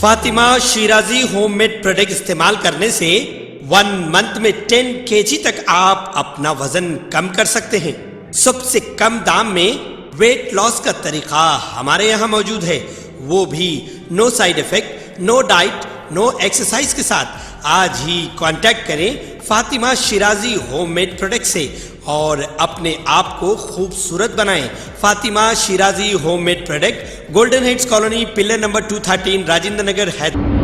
Fatima Shirazi homemade product इस्तेमाल करने से 1 मंथ में 10 kg तक आप अपना वजन कम कर सकते हैं। सबसे कम दाम में वेट लॉस का तरीका हमारे यहाँ मौजूद है, वो भी no side effect, no diet, no exercise के साथ। आज ही कांटेक्ट करें फातिमा शिराजी होममेड प्रोडक्ट से और अपने आप को खूबसूरत बनाएं। Fatima Shirazi homemade product, golden heads colony, pillar number 213, Rajendra Nagar, Hyderabad.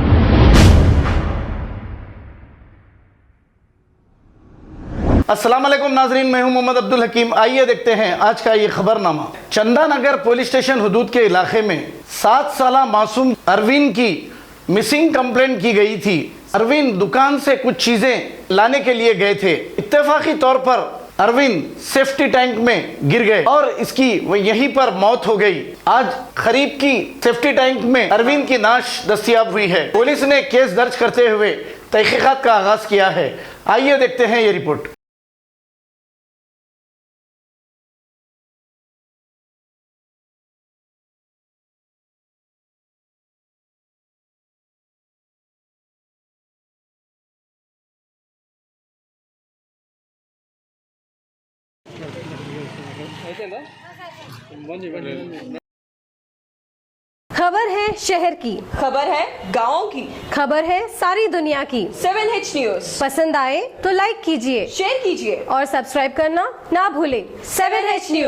अस्सलाम वालेकुम नाजरीन, मैं हूं मोहम्मद अब्दुल हकीम। आइए देखते हैं आज का ये खबरनामा। चंदानगर पुलिस स्टेशन हुदूद के इलाके में 7 साला मासूम अरविंद की मिसिंग कंप्लेंट की गई थी। अरविंद दुकान से कुछ चीजें लाने के लिए गए थे। इत्तेफाकी तौर पर अरविंद सेफ्टी टैंक में गिर गए और इसकी यहीं पर मौत हो गई। आज खरीब की सेफ्टी टैंक में अरविंद की नाश दस्तयाब हुई है। पुलिस ने केस दर्ज करते हुए तहकीकात का आगाज किया है। आइए देखते हैं ये रिपोर्ट। खबर है शहर की, खबर है गाँव की, खबर है सारी दुनिया की। 7H न्यूज पसंद आए तो लाइक कीजिए, शेयर कीजिए और सब्सक्राइब करना ना भूलें। 7H news.